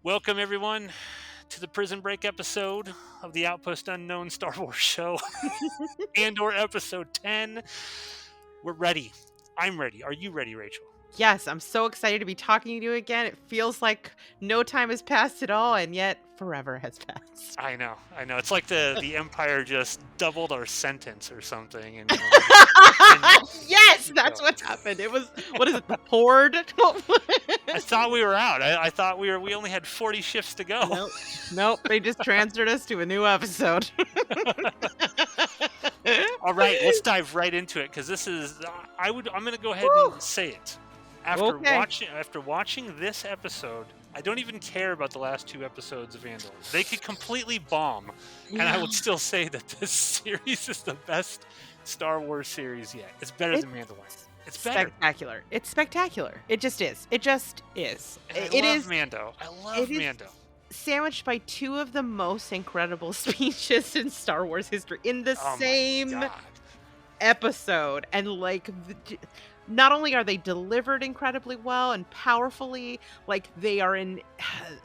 Welcome, everyone, to the Prison Break episode of the Outpost Unknown Star Wars show, Andor episode 10. We're ready. I'm ready. Are you ready, Rachel? Yes, I'm so excited to be talking to you again. It feels like no time has passed at all, and yet forever has passed. I know. I know. It's like the Empire just doubled our sentence or something, and we just extended Yes, the that's show. what happened. It was, what is it, the Horde? I thought we were out. I thought we only had 40 shifts to go. Nope. Nope. They just transferred us to a new episode. All right, let's dive right into it because this is. I'm going to go ahead Woo! and say it. Okay. After watching this episode, I don't even care about the last two episodes of Andor. They could completely bomb, and I Yeah. would still say that this series is the best Star Wars series yet. It's better It's than Mandalorian. It's better. spectacular. It's spectacular. It just is. It just is. And I It love is. Mando. I love It is Mando. sandwiched by two of the most incredible speeches in Star Wars history in the Oh my same god. episode. And not only are they delivered incredibly well and powerfully, like they are in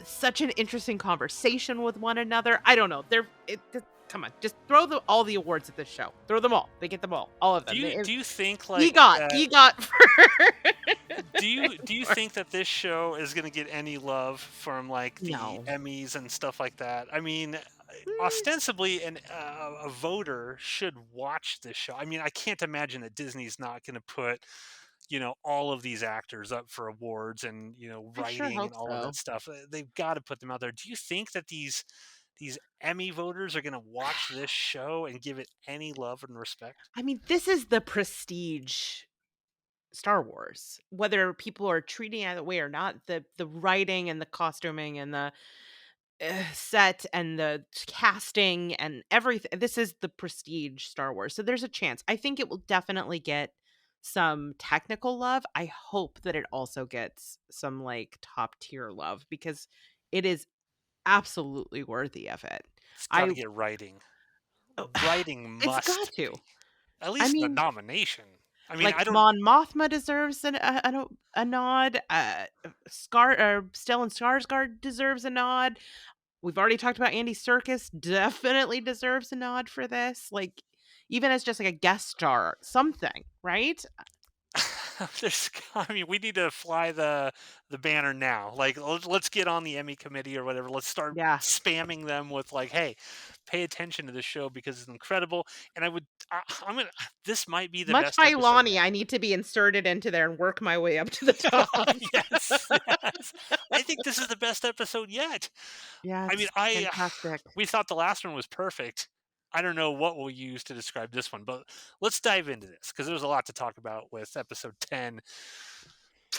such an interesting conversation with one another. I don't know. Come on, just throw all the awards at this show. Throw them all. They get them all of them. Do you think like He got for do you think that this show is going to get any love from like the no. Emmys and stuff like that? I mean, Mm, ostensibly, a voter should watch this show. I mean, I can't imagine that Disney's not going to put all of these actors up for awards and I sure writing hope and all of that so. stuff. They've got to put them out there. Do you think that these Emmy voters are going to watch this show and give it any love and respect? I mean, this is the prestige Star Wars. Whether people are treating it that way or not, the writing and the costuming and the set and the casting and everything. This is the prestige Star Wars. So there's a chance. I think it will definitely get some technical love. I hope that it also gets some like top tier love because it is absolutely worthy of it. It's got I to get writing. oh, Writing it's got must to. be at I least the mean, nomination. I mean, like I don't. Mon Mothma deserves a nod. Scar or Stellan Skarsgård deserves a nod. We've already talked about Andy Serkis, definitely deserves a nod for this, like, even as just, like, a guest star, something, right? I mean, we need to fly the banner now. Like, let's get on the Emmy committee or whatever. Let's start Yeah. spamming them with like, "Hey, pay attention to this show because it's incredible." And I'm gonna. This might be the Much best by episode Lonnie, yet. I need to be inserted into there and work my way up to the top. Yes, yes. I think this is the best episode yet. Yeah, I mean, it's fantastic. we thought the last one was perfect. I don't know what we'll use to describe this one, but let's dive into this because there's a lot to talk about with episode 10.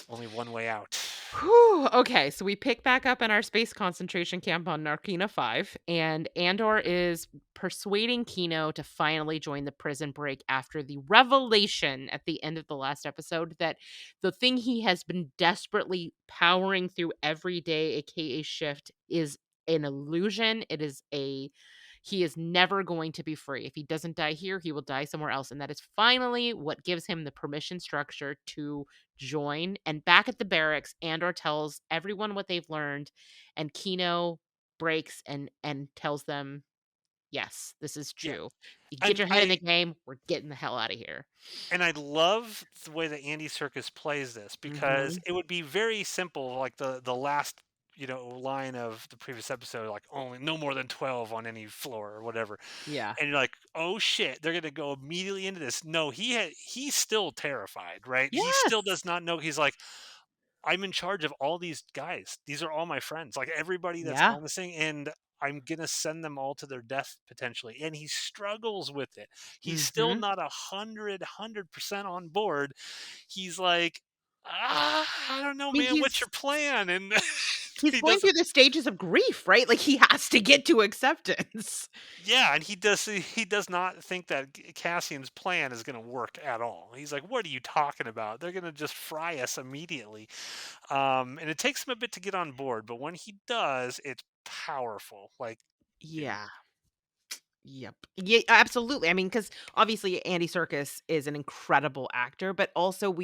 Only one way out. Whew, okay, so we pick back up in our space concentration camp on Narkina 5, and Andor is persuading Kino to finally join the prison break after the revelation at the end of the last episode that the thing he has been desperately powering through every day, aka shift, is an illusion. He is never going to be free. If he doesn't die here, he will die somewhere else. And that is finally what gives him the permission structure to join. And back at the barracks, Andor tells everyone what they've learned, and Kino breaks and tells them, "Yes, this is Yeah, true. You get and your head in the game. We're getting the hell out of here." I love the way that Andy Serkis plays this because Mhm. it would be very simple, like the last line of the previous episode, like only no more than 12 on any floor or whatever, Yeah. and you're like, oh shit, they're gonna go immediately into this. No, he's still terrified, right? He still Yes. does not know. He's like, I'm in charge of all these guys. These are all my friends, like everybody that's Yeah. on this thing, and I'm gonna send them all to their death potentially. And he struggles with it. He's still Mhm. not 100% on board. He's like, I don't know, I mean, man. What's your plan? And he's he going doesn't. through the stages of grief, right? Like he has to get to acceptance. Yeah, and he does not think that Cassian's plan is going to work at all. He's like, "What are you talking about? They're going to just fry us immediately." And it takes him a bit to get on board, but when he does, it's powerful. Like, dude, Yeah. Yep. Yeah, absolutely. I mean, because obviously Andy Serkis is an incredible actor, but also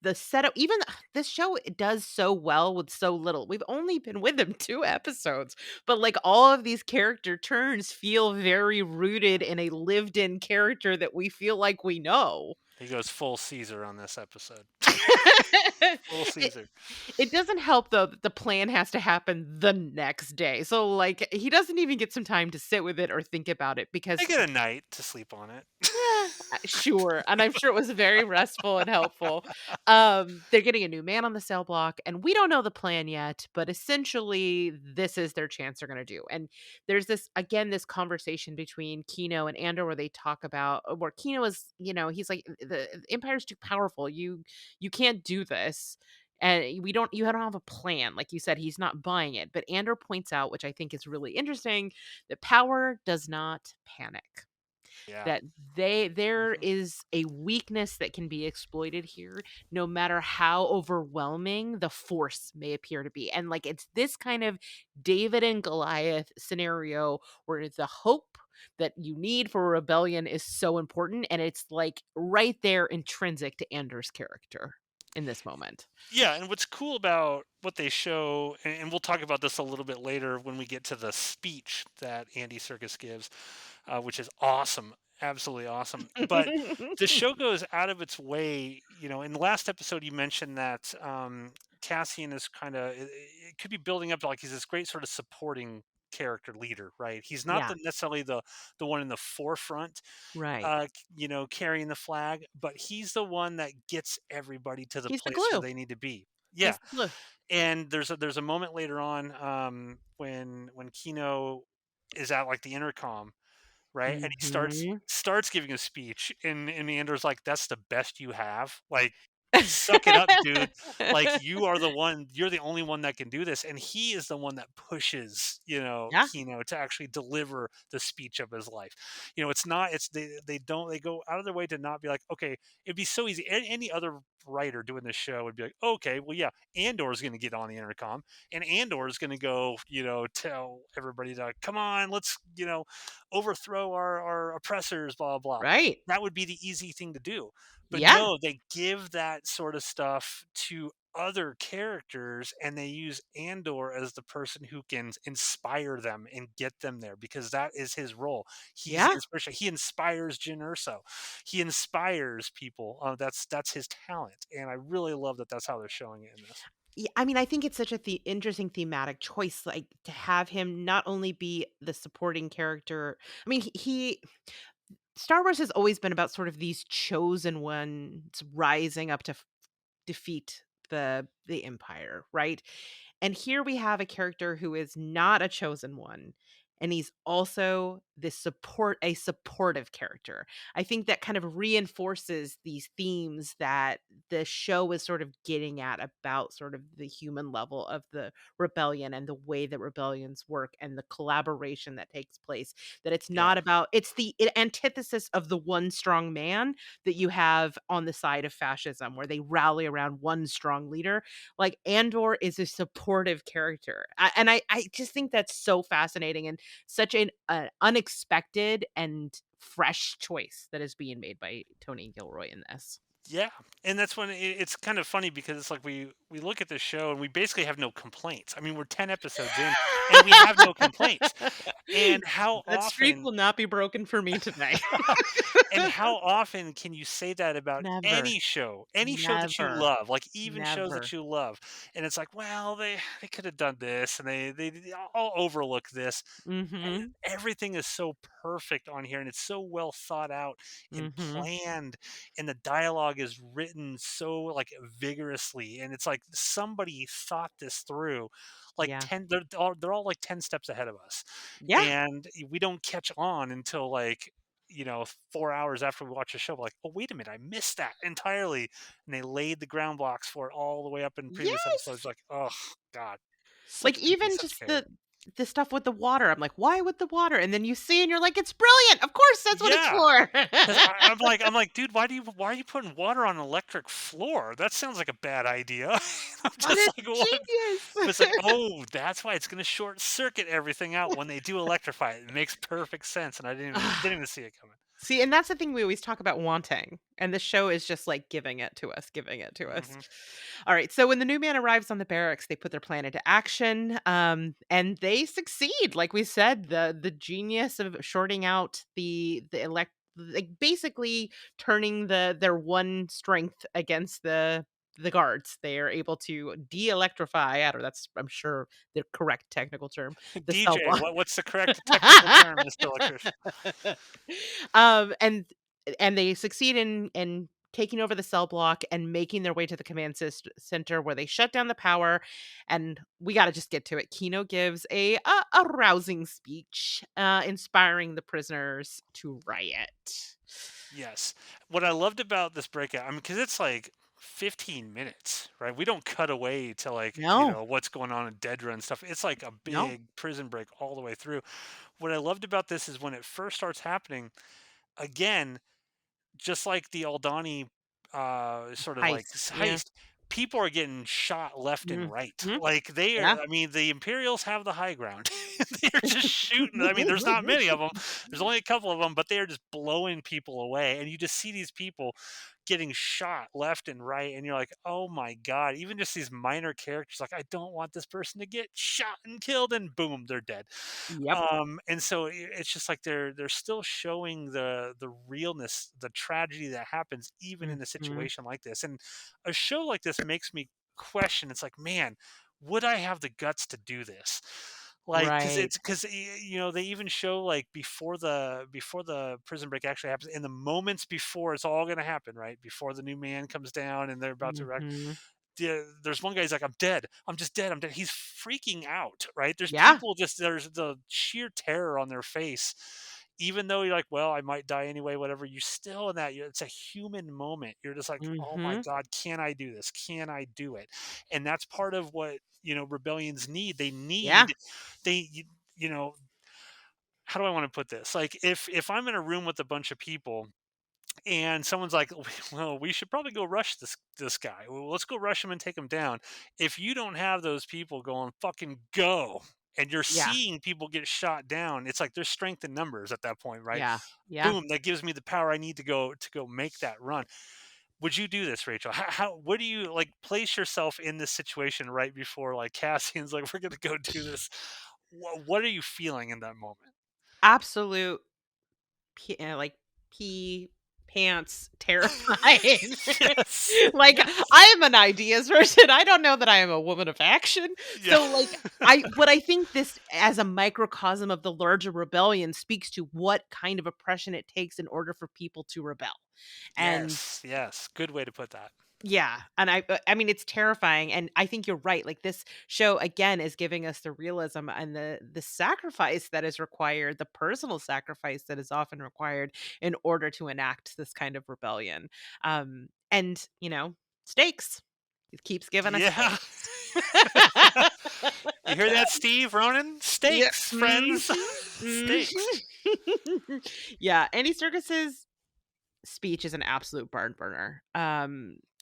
the setup, even this show it does so well with so little. We've only been with him 2 episodes, but, like, all of these character turns feel very rooted in a lived-in character that we feel like we know. He goes full Caesar on this episode. Full It Caesar. it doesn't help though that the plan has to happen the next day. So, like, he doesn't even get some time to sit with it or think about it I because get a night to sleep on it. sure, and I'm sure it was very restful and helpful. They're getting a new man on the cell block, and we don't know the plan yet, but essentially, this is their chance they're gonna do. And there's this conversation between Kino and Andor where they talk about where Kino is, he's like, the Empire's too powerful. You can't do this. And you don't have a plan. Like you said, he's not buying it. But Andor points out, which I think is really interesting, that power does not panic, Yeah. that there Mhm. is a weakness that can be exploited here no matter how overwhelming the force may appear to be. And, like, it's this kind of David and Goliath scenario where the hope that you need for a rebellion is so important, and it's, like, right there intrinsic to Anders' character in this moment. Yeah, and what's cool about what they show, and we'll talk about this a little bit later when we get to the speech that Andy Serkis gives, which is awesome, absolutely awesome. But the show goes out of its way. In the last episode, you mentioned that Cassian is kind of it could be building up to like he's this great sort of supporting character leader, right? He's not Yeah, necessarily the one in the forefront, right. carrying the flag, but he's the one that gets everybody to the He's the place where glue. they need to be. Yeah, He's the glue. and there's a moment later on when Kino is at like the intercom, right? And he starts Mhm. starts giving a speech, and Andor's like, "That's the best you have. Like, suck it up, dude. Like, you're the only one that can do this." And he is the one that pushes, Yeah, Kino to actually deliver the speech of his life. It's not. It's they go out of their way to not be like, okay, it'd be so easy. Any other writer doing this show would be like, okay, well, yeah, Andor's going to get on the intercom, and Andor's going to go, tell everybody to come on, let's, overthrow our oppressors, blah blah. right. That would be the easy thing to do. But Yeah, no, they give that sort of stuff to other characters, and they use Andor as the person who can inspire them and get them there because that is his role. He's yeah. inspiration. He inspires Jyn Erso. He inspires people. That's his talent, and I really love that. That's how they're showing it in this. Yeah, I mean, I think it's such a interesting thematic choice, like to have him not only be the supporting character. I mean, Star Wars has always been about sort of these chosen ones rising up to defeat the Empire, right? And here we have a character who is not a chosen one, and he's also a supportive character. I think that kind of reinforces these themes that the show is sort of getting at about sort of the human level of the rebellion and the way that rebellions work and the collaboration that takes place. That it's Yeah, not about it's the antithesis of the one strong man that you have on the side of fascism where they rally around one strong leader. Like, Andor is a supportive character. I just think that's so fascinating and such an unexpected and fresh choice that is being made by Tony Gilroy in this. yeah, and that's when it's kind of funny because it's like we look at the show and we basically have no complaints. I mean, we're 10 episodes in, and we have no complaints. And how That streak often will not be broken for me today. And how often can you say that about Never. any show that you Never. love, like even shows that Never. you love, and it's like, well, they could have done this, and I'll overlook this. Mhm. Everything is so perfect on here, and it's so well thought out and Mhm. planned, and the dialogue is written so like vigorously, and it's like somebody thought this through. Like Yeah. 10, they're all like 10 steps ahead of us, Yeah. and we don't catch on until like 4 hours after we watch the show, we're like, oh, wait a minute, I missed that entirely. And they laid the ground blocks for it all the way up in previous episodes. Yes. Like, oh, God, Like, even such just care. the stuff with the water, I'm like, "Why with the water?" And then you see and you're like, "It's brilliant! Of course, that's what it's Yeah. for." Because I'm like, dude, why are you putting water on an electric floor? That sounds like a bad idea. What Just a like one. But it's like, genius. oh, that's why it's gonna short circuit everything out when they do electrify it. It makes perfect sense, and I didn't even see it coming. See, and that's the thing we always talk about wanting, and the show is just, like, giving it to us, giving it to us. Mhm. Alright, so when the new man arrives on the barracks, they put their plan into action, and they succeed, like we said, the genius of shorting out the elect like, basically turning their one strength against the guards. They are able to de-electrify, I don't know, that's, I'm sure, the correct technical term, the cell DJ, block. what's the correct technical term, Mr. Electrician? Um, and and they succeed in taking over the cell block and making their way to the center where they shut down the power. And we got to just get to it. Kino gives a rousing speech, inspiring the prisoners to riot. Yes. What I loved about this breakout, I mean, because it's like 15 minutes, right? We don't cut away to like, No, what's going on in Dedra and stuff. It's like a no. big prison break all the way through. What I loved about this is when it first starts happening, again, just like the Aldani sort of like Heist. Yeah. heist, people are getting shot left and right. Mhm. Like they are, Yeah. I mean, the Imperials have the high ground. They're just shooting. I mean, there's not many of them. There's only a couple of them, but they are just blowing people away. And you just see these people getting shot left and right. And you're like, oh my God, even just these minor characters, like, I don't want this person to get shot and killed, and boom, they're dead. Yep. And so it's just like they're still showing the realness, the tragedy that happens even in a Mhm. situation like this. And a show like this makes me question. It's like, man, would I have the guts to do this? Like, Right. because they even show like before the prison break actually happens, in the moments before it's all going to happen, right before the new man comes down and they're about to wreck. Mhm. There's one guy, he's like, I'm dead. I'm just dead. I'm dead. He's freaking out, right? There's Yeah. people just, there's the sheer terror on their face. Even though you're like, well, I might die anyway, whatever, you still in that, it's a human moment. You're just like, oh my Mhm. God, can I do this? Can I do it? And that's part of what, rebellions need. They Yeah. need, they, you know, how do I want to put this? Like if I'm in a room with a bunch of people and someone's like, well, we should probably go rush this guy. Well, let's go rush him and take him down. If you don't have those people going, fucking go, and you're Yeah. seeing people get shot down, it's like there's strength in numbers at that point, right? Yeah. Yeah. Boom, that gives me the power I need to go make that run. Would you do this, Rachel? What do you like? Place yourself in this situation right before like Cassian's like, we're gonna go do this. What are you feeling in that moment? Absolute like pee pants terrified. Yes, Like, yes, I am an ideas person. I don't know that I am a woman of action. yeah, So, like, I think this as a microcosm of the larger rebellion speaks to what kind of oppression it takes in order for people to rebel. And yes, yes. Good way to put that. yeah, and I mean, it's terrifying, and I think you're right, like, this show, again, is giving us the realism and the sacrifice that is required, the personal sacrifice that is often required in order to enact this kind of rebellion, and, stakes. It keeps giving us Yeah. stakes. You hear that, Steve Ronan? Yeah, Steaks, mhm, friends. Steaks. mhm. Yeah, Andy Serkis's speech is an absolute barn burner,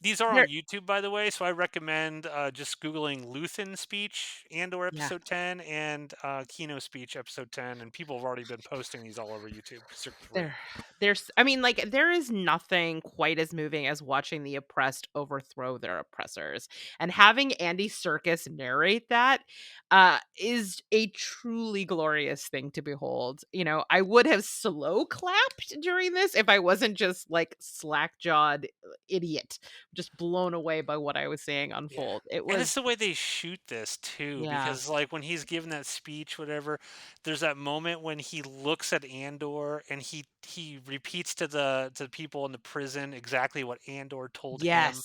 These are on there YouTube, by the way, so I recommend just Googling Luthen speech Andor yeah. episode 10 and Kino speech episode 10, and people have already been posting these all over YouTube because they're great. There there's I mean, like, there is nothing quite as moving as watching the oppressed overthrow their oppressors, and having Andy Serkis narrate that, is a truly glorious thing to behold. I would have slow clapped during this if I wasn't just, like, slack-jawed idiot, just blown away by what I was seeing Yeah. unfold. It And it's was the way they shoot this too, yeah. because like when he's giving that speech, whatever, there's that moment when he looks at Andor and he repeats to the people in the prison exactly what Andor told him. Yes.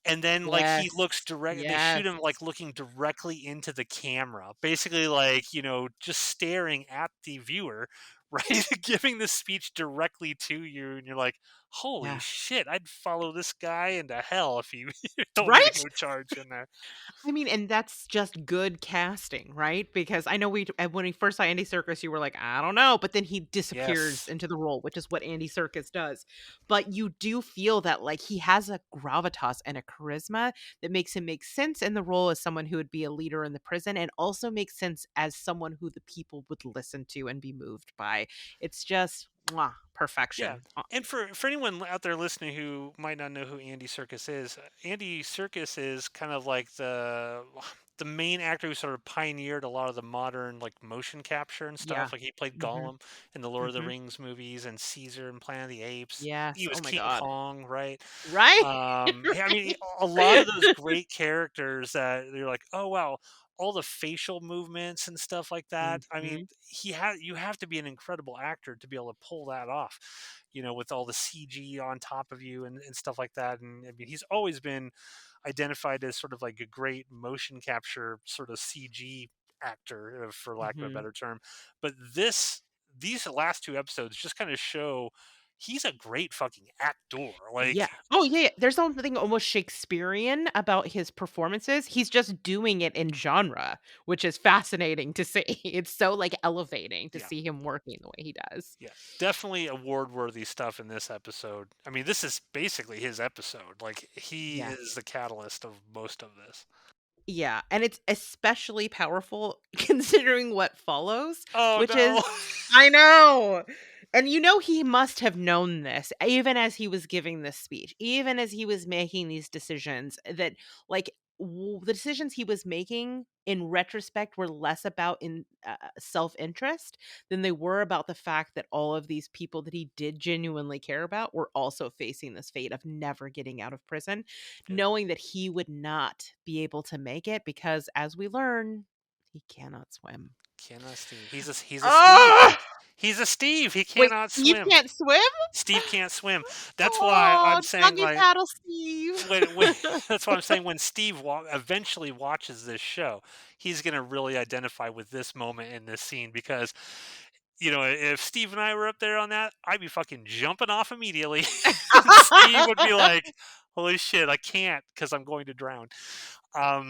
And then like he Yes. looks direct, they Yes. shoot him like looking directly into the camera, basically like, just staring at the viewer, right? Giving the speech directly to you, and you're like, "Holy Yeah. shit, I'd follow this guy into hell if he told me to Right? go charge in there." I mean, and that's just good casting, right? Because I know when we first saw Andy Serkis, you were like, "I don't know," but then he disappears Yes. into the role, which is what Andy Serkis does. But you do feel that, like, he has a gravitas and a charisma that makes him make sense in the role as someone who would be a leader in the prison, and also makes sense as someone who the people would listen to and be moved by. It's just, mwah, Yeah, perfection. and for anyone out there listening who might not know who Andy Serkis is, Andy Serkis is kind of like the main actor who sort of pioneered a lot of the modern like motion capture and Yeah. stuff. Like he played Mhm. Gollum in the Lord of the Mhm. Rings movies and Caesar and Planet of the Apes. He Yes. was Oh my King god. Kong, right? Right? I mean, a lot of those great characters that you're like, oh wow, all the facial movements and stuff like that. I mean, Mhm. you have to be an incredible actor to be able to pull that off, with all the CG on top of you and stuff like that. And I mean, he's always been identified as sort of like a great motion capture sort of CG actor, for lack of a Mhm. better term. But these last two episodes just kind of show he's a great fucking actor. Yeah. Like, Oh, yeah, yeah. There's something almost Shakespearean about his performances. He's just doing it in genre, which is fascinating to see. It's so, like, elevating to yeah, see him working the way he does. yeah, definitely award worthy stuff in this episode. I mean, this is basically his episode. Like, he Yeah. is the catalyst of most of this. Yeah, and it's especially powerful considering what follows, Oh which is no. I know. And you know he must have known this even as he was giving this speech, even as he was making these decisions that like the decisions he was making in retrospect were less about in self-interest than they were about the fact that all of these people that he did genuinely care about were also facing this fate of never getting out of prison, Yeah. knowing that he would not be able to make it because, as we learn, he cannot swim. Cannot Steve. He's a Steve. Ah! He's a Steve. He Wait, cannot Steve swim. can't swim? Steve can't swim. That's why Oh, I'm saying doggy like paddle Steve. when that's why I'm saying when Steve eventually watches this show, he's gonna really identify with this moment in this scene because if Steve and I were up there on that, I'd be fucking jumping off immediately. And Steve would be like, "Holy shit, I can't because I'm going to drown."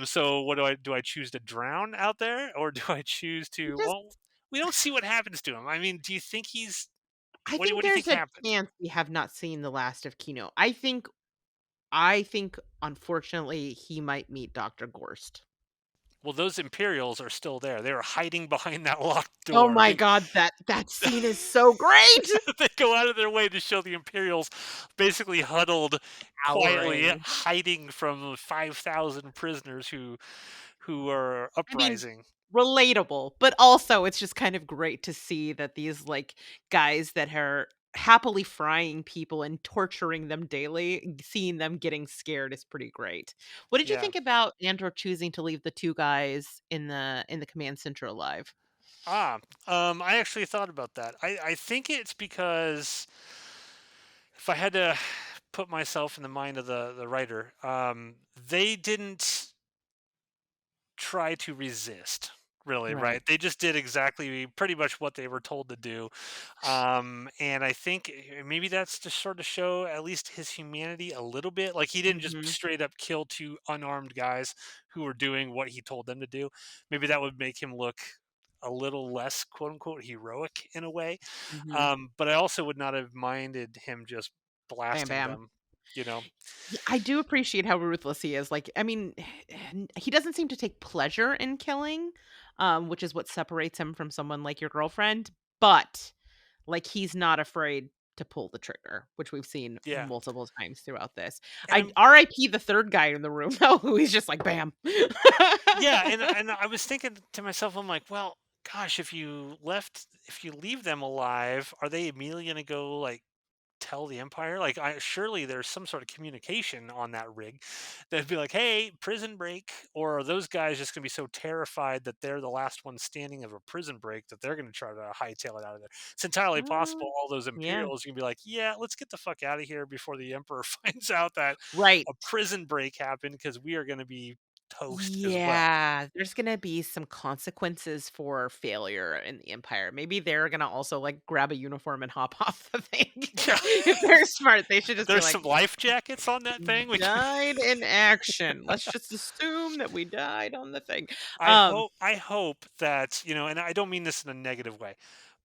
So what do I do? I choose to drown out there, or do I choose to? Just Well, we don't see what happens to him. I mean, do you think he's? I What do think you there's think a happened? chance we have not seen the last of Kino. I think unfortunately he might meet Dr. Gorst. Well, those Imperials are still there. They were hiding behind that locked Oh door. my god, that scene is so great. They go out of their way to show the Imperials basically huddled quietly, Powering. hiding from 5,000 prisoners who are I mean, uprising. relatable, but also it's just kind of great to see that these like guys that are happily frying people and torturing them daily, seeing them getting scared is pretty great. What did you Yeah. think about Andor choosing to leave the two guys in the command center alive? Ah, I actually thought about that. I think it's because if I had to put myself in the mind of the writer, they didn't try to resist, really, Right. right? They just did exactly pretty much what they were told to do. And I think maybe that's to sort of show at least his humanity a little bit. Like he didn't just Mhm. straight up kill two unarmed guys who were doing what he told them to do. Maybe that would make him look a little less quote unquote heroic in a way. Mhm. But I also would not have minded him just Bam blasting bam. them, you know? Yeah, I do appreciate how ruthless he is. Like, I mean, he doesn't seem to take pleasure in killing, which is what separates him from someone like your girlfriend, but like he's not afraid to pull the trigger, which we've seen Yeah. multiple times throughout this. And I I'm RIP the third guy in the room though, who he's just like bam. Yeah, and I was thinking to myself, I'm like, well, gosh, if you leave them alive, are they immediately gonna go like tell the Empire? Like, I surely there's some sort of communication on that rig that'd be like, hey, prison break, or are those guys just gonna be so terrified that they're the last one standing of a prison break that they're gonna try to hightail it out of there? It's entirely possible all those Yeah. Imperials are gonna be like, yeah, let's get the fuck out of here before the Emperor finds out that Right. a prison break happened because we are gonna be toast as well. Yeah, there's gonna be some consequences for failure in the Empire. Maybe they're gonna also, like, grab a uniform and hop off the thing. Yeah. If they're smart, they should just be There's like, some life jackets on that thing. We can "Died in action. Let's just assume that we died on the thing." I Um hope that, and I don't mean this in a negative way,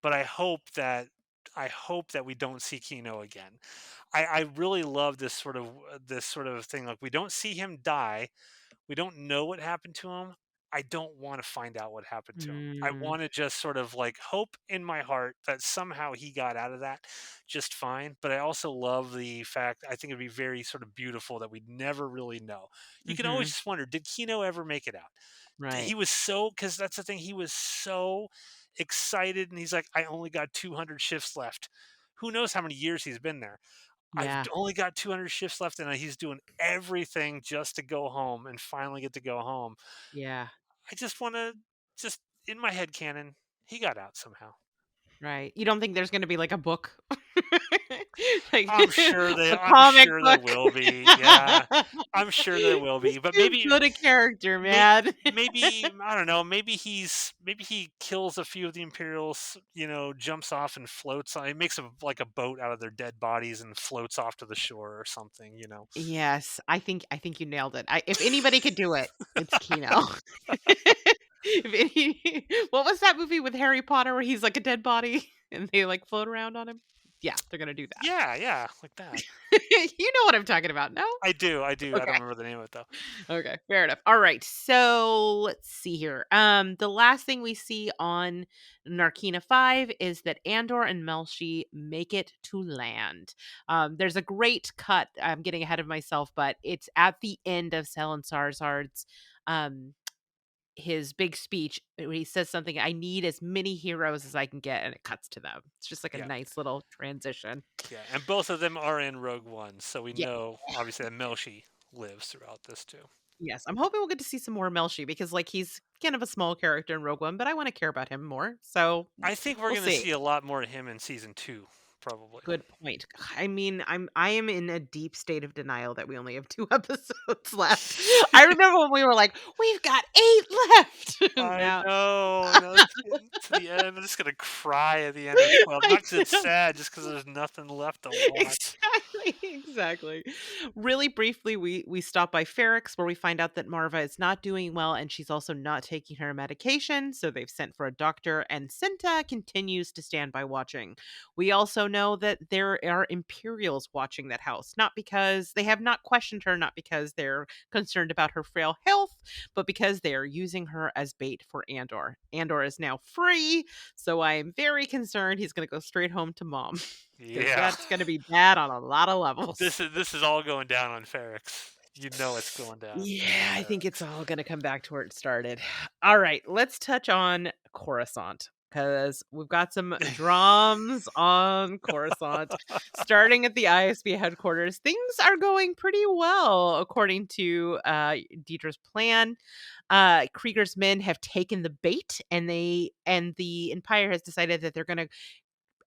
but I hope that we don't see Kino again. I really love this sort of thing. Like, we don't see him die. We don't know what happened to him. I don't want to find out what happened to him. I Mm, want to just sort of like hope in my heart that somehow he got out of that just fine. But I also love the fact, I think it'd be very sort of beautiful that we never really know. You can always mhm, just wonder, did Kino ever make it out? right. He was so, because that's the thing, he was so excited, and he's like, I only got 200 shifts left. Who knows how many years he's been there? Yeah, Only got 200 shifts left, and he's doing everything just to go home and finally get to go home. yeah, I just want to, just in my head canon, he got out somehow. right. You don't think there's gonna be, like, a book? Like, a I'm comic sure there book? will be. Yeah, I'm sure there will He's be. But too good a character, man. maybe I don't know. Maybe he kills a few of the Imperials. Jumps off and floats. He makes like a boat out of their dead bodies and floats off to the shore or something. Yes, I think you nailed it. I if anybody could do it, it's Kino. If any what was that movie with Harry Potter where he's like a dead body and they, like, float around on him? Yeah, they're gonna do that. Yeah, yeah, like that. You know what I'm talking about, no? I do. I do. I don't Okay. remember the name of it though. Okay, fair enough. All right. So let's see here. The last thing we see on Narkina 5 is that Andor and Melshi make it to land. There's a great cut. I'm getting ahead of myself, but it's at the end of Selen Sarzard's um his big speech where he says something, I need as many heroes as I can get, and it cuts to them. It's just like a Yeah, nice little transition. yeah, and both of them are in Rogue One, so we Yeah. know obviously that Melshi lives throughout this too. Yes, I'm hoping we'll get to see some more Melshi because, like, he's kind of a small character in Rogue One, but I want to care about him more. So I think we're we'll going to see. see a lot more of him in season two, probably. Good point. I mean, I am in a deep state of denial that we only have 2 episodes left. I remember when we were like, "We've got 8 left." I Now know. Now it's getting to the end. I'm just gonna cry at the end of 12. I Not because it's know. sad, just because there's nothing left to watch. Exactly. Really briefly, we stop by Ferrex where we find out that Marva is not doing well and she's also not taking her medication, so they've sent for a doctor and Cinta continues to stand by watching. We also know that there are Imperials watching that house, not because they have not questioned her, not because they're concerned about her frail health, but because they are using her as bait for Andor. Andor is now free, so I am very concerned he's going to go straight home to mom. Because Yeah. that's gonna be bad on a lot of levels. This is all going down on Ferrex. You know it's going down on Yeah, I think it's Ferrex. all gonna come back to where it started. All right, let's touch on Coruscant because we've got some drums on Coruscant. Starting at the ISB headquarters, things are going pretty well according to Deidre's plan. Krieger's men have taken the bait, and the Empire has decided that they're gonna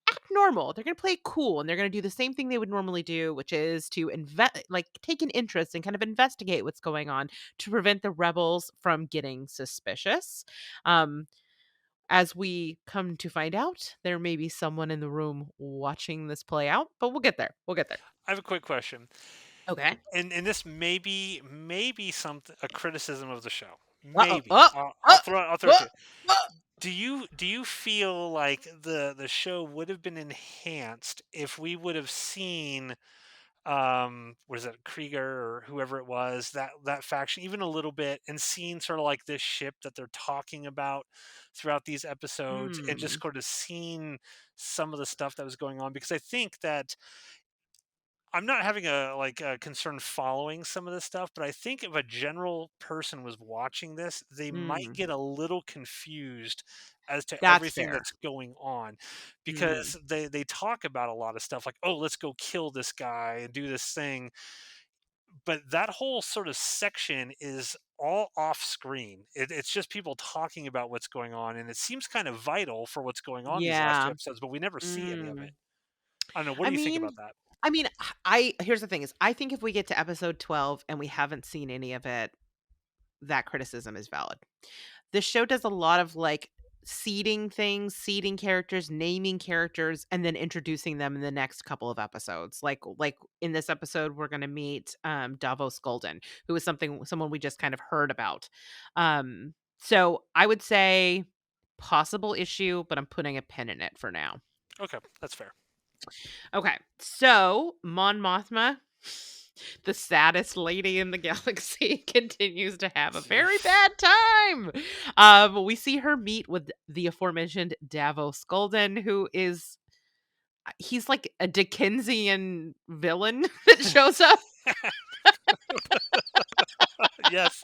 act normal. They're gonna play it cool, and they're gonna do the same thing they would normally do, which is to take an interest and kind of investigate what's going on to prevent the rebels from getting suspicious. Um, as we come to find out, there may be someone in the room watching this play out, but we'll get there. We'll get there. I have a quick question, Okay. and this maybe something a criticism of the show. Uh-oh. Maybe Oh, I'll oh, throw it oh, to you. oh. Do you feel like the show would have been enhanced if we would have seen, was it Krieger or whoever it was, that faction even a little bit, and seen sort of like this ship that they're talking about throughout these episodes, and just Hmm. sort of seen some of the stuff that was going on, because I think that I'm not having a concern following some of this stuff, but I think if a general person was watching this, they might Hmm. get a little confused as to That's everything fair. that's going on, Hmm. because they talk about a lot of stuff like, oh, let's go kill this guy and do this thing, but that whole sort of section is all off screen. It's just people talking about what's going on, and it seems kind of vital for what's going on these last two Yeah. episodes, but we never see any of it. Mm. I don't know. What I do you think mean about that? I mean, I here's the thing is I think if we get to episode 12 and we haven't seen any of it, that criticism is valid. This show does a lot of, like, seeding things, seeding characters, naming characters, and then introducing them in the next couple of episodes. Like in this episode, we're gonna meet, Davos Golden, who is someone we just kind of heard about. So I would say possible issue, but I'm putting a pin in it for now. Okay, that's fair. Okay, so Mon Mothma, the saddest lady in the galaxy, continues to have a very bad time. We see her meet with the aforementioned Davos Golden, who is he's like a Dickensian villain that shows up. Yes.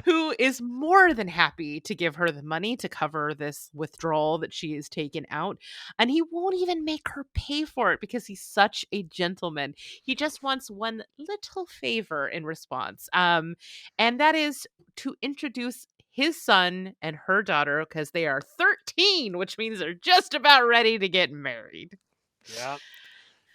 Who is more than happy to give her the money to cover this withdrawal that she has taken out. And he won't even make her pay for it because he's such a gentleman. He just wants one little favor in response. And that is to introduce his son and her daughter because they are 13, which means they're just about ready to get married. Yeah.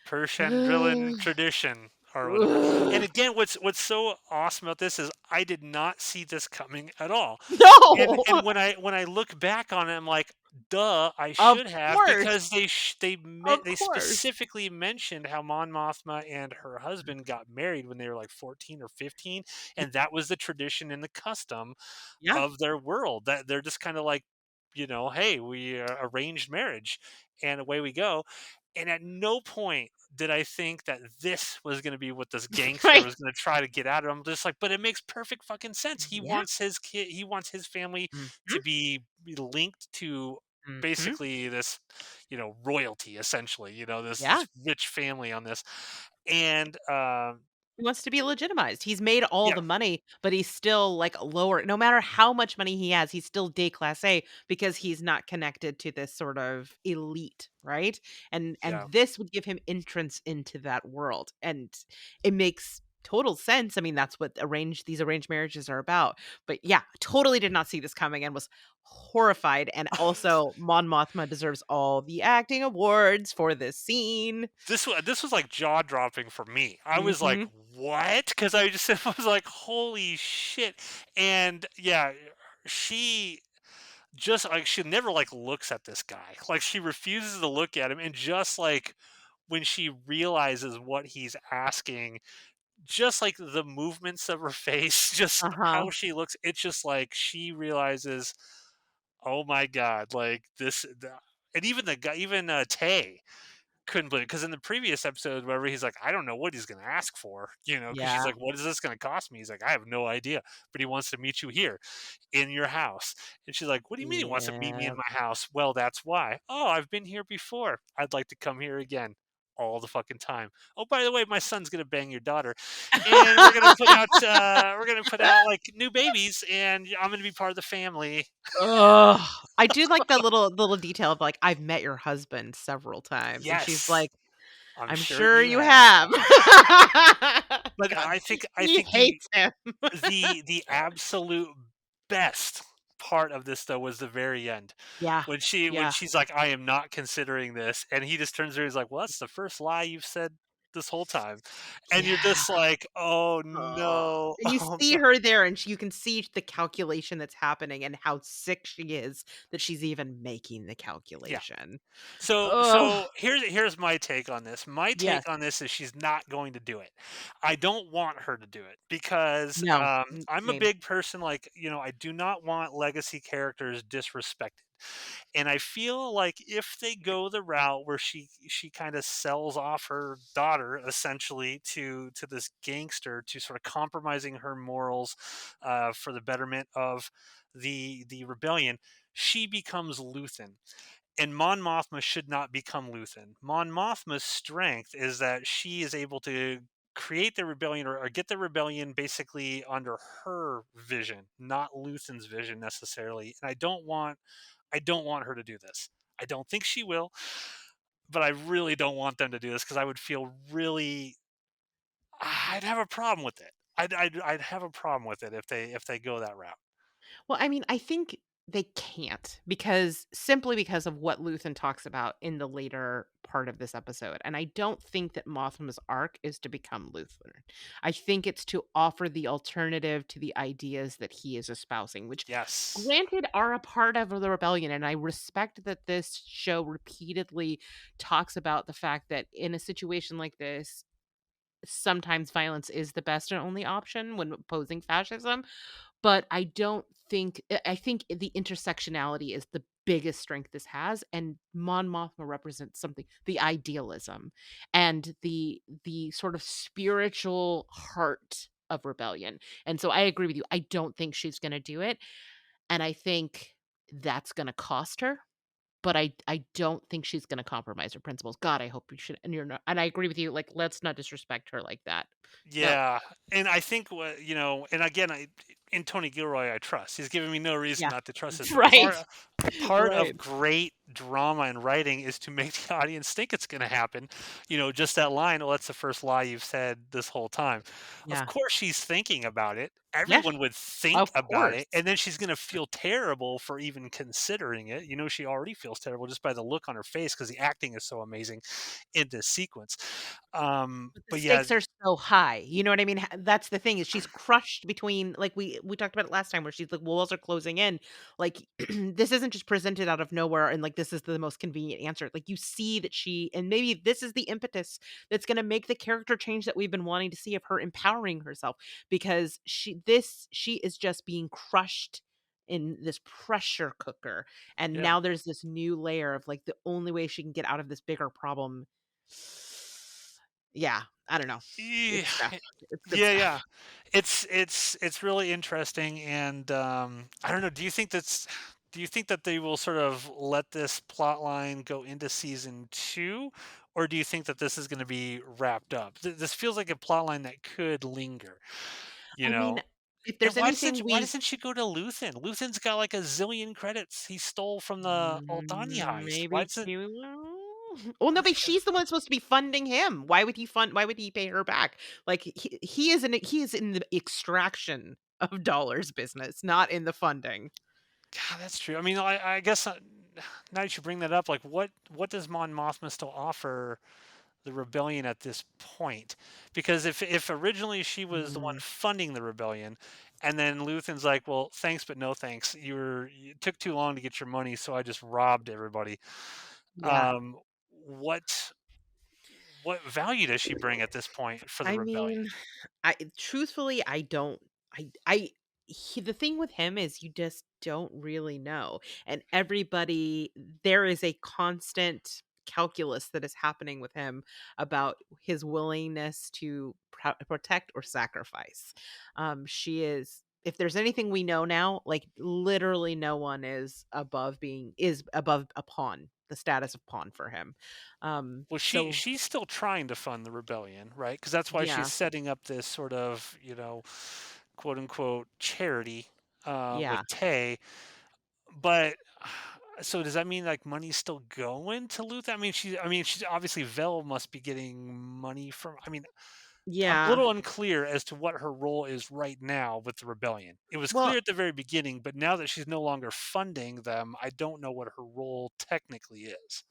Persian villain tradition or whatever. And Ugh. again, what's so awesome about this is I did not see this coming at all. And No, and when I look back on it, I'm like, duh, I of should have because course. Of they course. specifically mentioned how Mon Mothma and her husband got married when they were like 14 or 15, and that was the tradition and the custom Yeah. of their world. That they're just kind of like, hey, we arranged marriage, and away we go. And at no point did I think that this was going to be what this gangster Right. was going to try to get out of him. Just like, but it makes perfect fucking sense. He Yeah. wants his kid, he wants his family Mhm, to be linked to mhm. basically this, royalty essentially. This Yeah. rich family on this, and He wants to be legitimized. He's made all yeah, the money, but he's still, like, lower no matter how much money he has, he's still déclassé because he's not connected to this sort of elite, right? And yeah. this would give him entrance into that world, and it makes total sense. I mean, that's what these arranged marriages are about. But yeah, totally did not see this coming and was horrified, and also Mon Mothma deserves all the acting awards for this scene. This was like jaw dropping for me. I was like, Mhm. "What?" Because I just was like, "Holy shit!" And yeah, she just like she never like looks at this guy. Like she refuses to look at him, and just like when she realizes what he's asking, just like the movements of her face, just Uh-huh. how she looks, it's just like she realizes, "Oh my god!" Like and even the guy, even Tay couldn't believe it because in the previous episode, wherever he's like, I don't know what he's going to ask for, because she's Yeah. like, what is this going to cost me? He's like, I have no idea, but he wants to meet you here in your house. And she's like, what do you mean he wants to meet me in Yeah. my house? Well, that's why. Oh, I've been here before. I'd like to come here again. All the fucking time. Oh, by the way, my son's gonna bang your daughter, and we're gonna put out like new babies, and I'm gonna be part of the family. Ugh. I do like the little detail of, like, "I've met your husband several times," and she's Yes, like, I'm "I'm sure sure you you have. have." But God, I she think the hates him. the absolute best part of this though was the very end Yeah. when Yeah. she's like, I am not considering this, and he just turns to her, he's like, well, that's the first lie you've said this whole time, and you're Yeah. just like, oh Ugh. no. And you Oh see no. her there, and you can see the calculation that's happening and how sick she is that she's even making the Yeah. calculation. Oh, So here's my take on this. My yes. take on this is she's not going to do it. I don't want her to do it because No. I'm a Same. big person. Like, I do not want legacy characters disrespected, and I feel like if they go the route where she kind of sells off her daughter essentially to this gangster, to sort of compromising her morals for the betterment of the rebellion, she becomes Luthen, and Mon Mothma should not become Luthen. Mon Mothma's strength is that she is able to create the rebellion, or get the rebellion basically under her vision, not Luthen's vision necessarily. And I don't want her to do this. I don't think she will, but I really don't want them to do this because I would feel really. I'd have a problem with it. I'd have a problem with it if they go that route. Well, I mean, I think They can't, because simply because of what Luthen talks about in the later part of this episode, and I don't think that Mothma's arc is to become Luthen. I think it's to offer the alternative to the ideas that he is espousing, which Yes. granted are a part of the rebellion, and I respect that this show repeatedly talks about the fact that in a situation like this, sometimes violence is the best and only option when opposing fascism, but I don't think I think the intersectionality is the biggest strength this has, and Mon Mothma represents something, the idealism and the sort of spiritual heart of rebellion. And so I agree with you. I don't think she's gonna do it, and I think that's gonna cost her, but I don't think she's gonna compromise her principles. God, I hope you should, and you're not, and I agree with you, like, let's not disrespect her like that. No. Yeah, and I think what and again, in Tony Gilroy, I trust. He's giving me no reason Yeah. not to trust this. But Right. part of Right. great drama and writing is to make the audience think it's going to happen. Just that line. Well, that's the first lie you've said this whole time. Of Yeah. course, she's thinking about it. Yeah, Everyone would think of about it, course. and then she's going to feel terrible for even considering it. She already feels terrible just by the look on her face because the acting is so amazing in this sequence. But the But yeah, stakes are so high, you know what I mean? That's the thing, is she's crushed between, like, we talked about it last time, where she's like, walls are closing in. Like, this isn't just presented out of nowhere and, like, this is the most convenient answer. Like, you see that and maybe this is the impetus that's gonna make the character change that we've been wanting to see, of her empowering herself, because she is just being crushed in this pressure cooker, and yeah. now there's this new layer of, like, the only way she can get out of this bigger problem. Yeah, I don't know. Yeah, It's stuff. It's good yeah, stuff. yeah. It's really interesting, and I don't know. Do you think that they will sort of let this plot line go into season two, or do you think that this is going to be wrapped up? This feels like a plot line that could linger, you I mean, know. if And there's anything why we doesn't she go to Luthen? Luthen's got like a zillion credits he stole from the Aldani heist. Why maybe doesn't she well, no, why but she go? she's the one supposed to be funding him. Why would he pay her back? Like, he is in the extraction of dollars business, not in the funding. God, that's true. I mean, I guess now that you bring that up, like, what does Mon Mothma still offer the rebellion at this point? Because if originally she was the one Mm, funding the rebellion, and then Luthen's like, well, thanks but no thanks. You took too long to get your money, so I just robbed everybody. yeah. Um, what what value does she bring at this point for the I rebellion? mean, I truthfully, I don't. I the thing with him is, you just don't really know. And everybody, there is a constant calculus that is happening with him about his willingness to protect or sacrifice. She is, if there's anything we know now, like, literally no one is above a pawn, the status of pawn for him. Well, So she's still trying to fund the rebellion, right? Because that's why she's yeah, setting up this sort of, quote unquote charity with yeah, Tay. But so does that mean like money's still going to Luther? I mean, she's obviously Vel must be getting money from. I mean, I'm a yeah. little unclear as to what her role is right now with the rebellion. It was Well, clear at the very beginning, but now that she's no longer funding them, I don't know what her role technically is.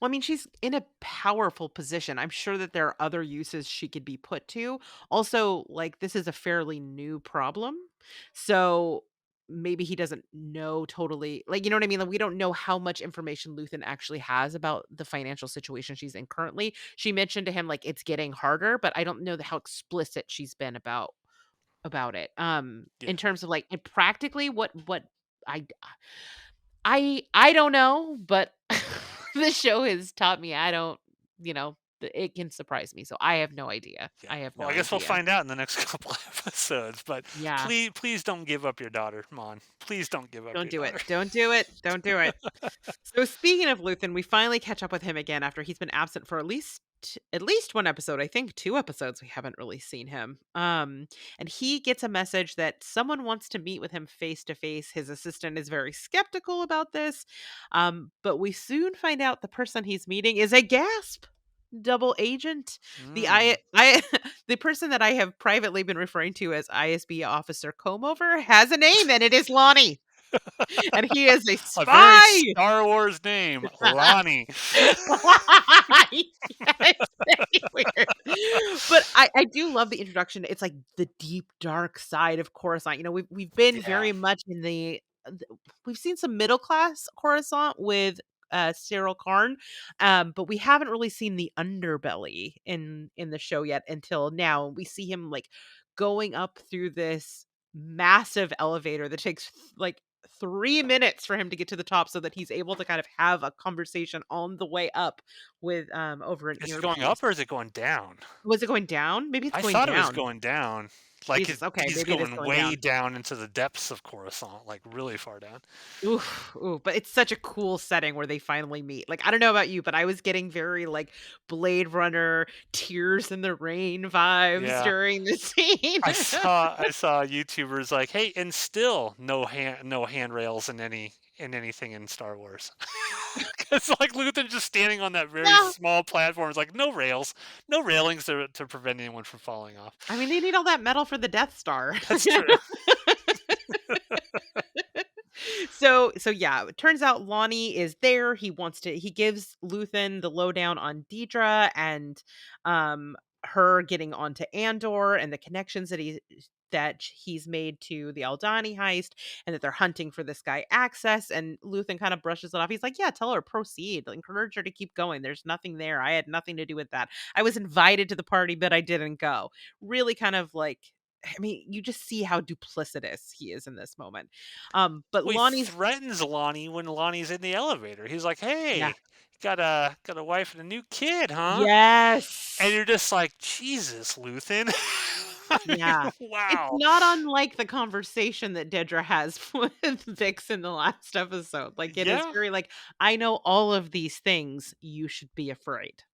Well, I mean, she's in a powerful position. I'm sure that there are other uses she could be put to. Also, like, this is a fairly new problem. So maybe he doesn't know totally, like, you know what I mean? Like, we don't know how much information Luthen actually has about the financial situation she's in currently. She mentioned to him, like, it's getting harder, but I don't know how explicit she's been about it. Yeah. In terms of, like, and practically what I I don't know, but the show has taught me I don't, it can surprise me. So I have no idea. Yeah. I have Well, no I guess we'll idea. find out in the next couple episodes. But Yeah. please don't give up your daughter, Mon. Please don't give up Don't your do it. daughter. Don't do it. Don't do it. So speaking of Luthen, we finally catch up with him again after he's been absent for at least one episode. I think 2 episodes we haven't really seen him. And he gets a message that someone wants to meet with him face to face. His assistant is very skeptical about this. But we soon find out the person he's meeting is a gasp double agent. The Mm. I the person that I have privately been referring to as ISB officer Comeover has a name, and it is Lonnie. And he is a A very spy! Star Wars name, Lonnie. Yeah, it's very weird. But I do love the introduction. It's like the deep, dark side of Coruscant. You know, we've been Yeah. very much in the we've seen some middle class Coruscant with Cyril Karn, but we haven't really seen the underbelly in the show yet until now. We see him like going up through this massive elevator that takes like 3 minutes for him to get to the top so that he's able to kind of have a conversation on the way up with over an Is it going earpiece. up or is it going down? Was it going down? Maybe it's I going thought it was down. going down. Like Jesus, okay, he's maybe it is going going way down. down into the depths of Coruscant, like really far down. Oof, ooh, but it's such a cool setting where they finally meet. Like, I don't know about you, but I was getting very like Blade Runner, Tears in the Rain vibes Yeah. during the scene. I saw YouTubers like, "Hey, and still no handrails in anything in Star Wars." It's like Luthen just standing on that very Yeah. small platform. It's like no rails, no railings to prevent anyone from falling off. I mean, they need all that metal for the Death Star. That's true. So yeah, it turns out Lonnie is there. He gives Luthen the lowdown on Deidre and her getting onto Andor and the connections that he's made to the Aldani heist and that they're hunting for this guy Access, and Luthen kind of brushes it off. He's like, "Yeah, tell her proceed. Encourage her to keep going. There's nothing there. I had nothing to do with that. I was invited to the party, but I didn't go." Really kind of like, I mean, you just see how duplicitous he is in this moment. But Well, he Lonnie's threatens Lonnie when Lonnie's in the elevator. He's like, yeah. "Hey, got a wife and a new kid, huh?" And Yes. you're just like, "Jesus, Luthen." I Yeah. mean, It's wow. not unlike the conversation that Dedra has with Vix in the last episode. Like, it is Yeah. very like, "I know all of these things. You should be afraid."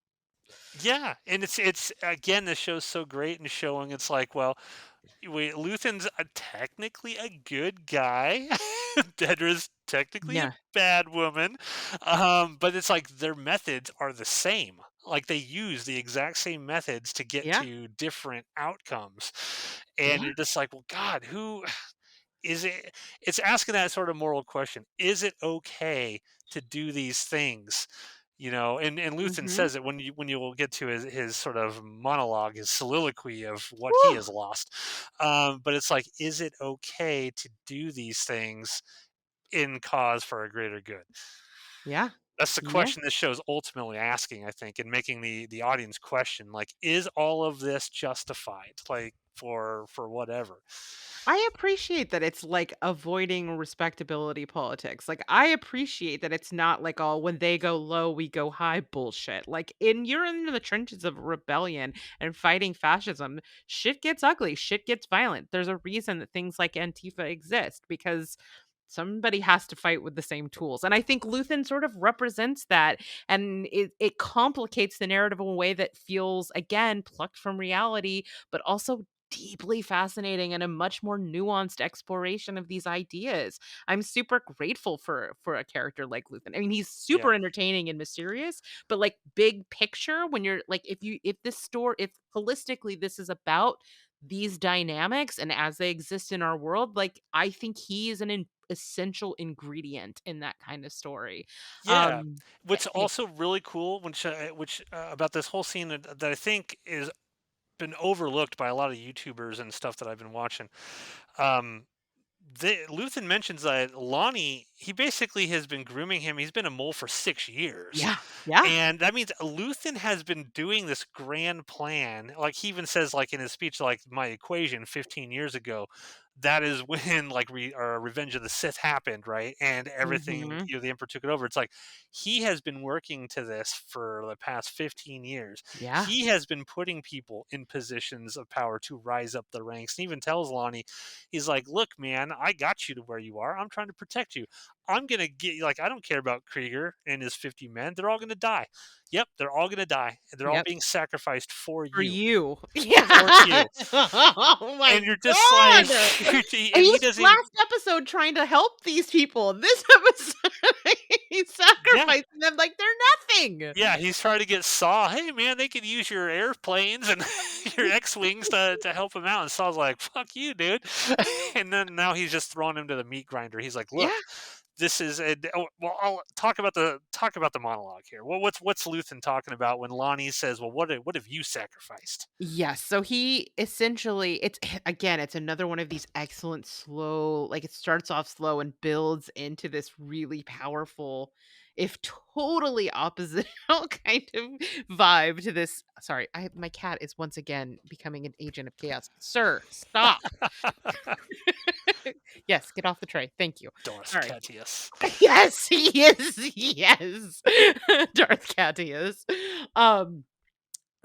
Yeah, and it's again, this show's so great in showing it's like, well, wait, Luthen's technically a good guy. Dedra's technically a Yeah. bad woman. But it's like their methods are the same. Like they use the exact same methods to get Yeah. to different outcomes. And Yeah. you're just like, well, God, who is it? It's asking that sort of moral question. Is it okay to do these things? And Luthen Mhm. says it when you will get to his sort of monologue, his soliloquy of what he Whew. has lost. But it's like, is it okay to do these things in cause for a greater good? Yeah. That's the Yeah. question this show's ultimately asking, I think, and making the audience question, like, is all of this justified? Like for whatever. I appreciate that it's like avoiding respectability politics. Like I appreciate that it's not like all when they go low, we go high bullshit. Like you're in the trenches of rebellion and fighting fascism, shit gets ugly, shit gets violent. There's a reason that things like Antifa exist because somebody has to fight with the same tools. And I think Luthen sort of represents that. And it complicates the narrative in a way that feels, again, plucked from reality, but also deeply fascinating and a much more nuanced exploration of these ideas. I'm super grateful for a character like Luthen. I mean, he's Yeah. super entertaining and mysterious, but like big picture, when you're like, if this story, if holistically this is about these dynamics and as they exist in our world, like I think he is an essential ingredient in that kind of story. Yeah. Um, What's yeah, also really cool, which about this whole scene that I think is been overlooked by a lot of YouTubers and stuff that I've been watching. Um, Luthen mentions that Lonnie, he basically has been grooming him. He's been a mole for 6 years. yeah, yeah. And that means Luthen has been doing this grand plan. Like he even says, like in his speech, like my equation 15 years ago, that is when like Revenge of the Sith happened, right? And everything, Hmm. the Emperor took it over. It's like he has been working to this for the past 15 years. Yeah, He has been putting people in positions of power to rise up the ranks. And even tells Lonnie, he's like, look, man, I got you to where you are. I'm trying to protect you. I'm gonna get like I don't care about Krieger and his 50 men. They're all gonna die. Yep, they're all gonna die. And they're all yep. being sacrificed for For you. you. Yeah. For you. Oh my And you're just like god! and And he he was doesn't even last episode trying to help these people. This episode He's Yeah. sacrificing them like they're nothing. Yeah, he's trying to get Saw, "Hey, man, they could use your airplanes and your X-wings to help him out," and Saw's like, "Fuck you, dude." And then now he's just throwing him to the meat grinder. He's like, Yeah. "Look, this is a oh, well, I'll talk about the monologue here. What's Luthen talking about when Lonnie says, "Well, what have you sacrificed?" Yes, so he essentially it's again, it's another one of these excellent slow like, it starts off slow and builds into this really powerful, if totally opposite kind of vibe to this sorry, I my cat is once again becoming an agent of chaos. "Sir, stop." Yes, get off the tray, thank you. Darth Sorry. Cassius. Yes, he is, yes. Darth Cassius. Um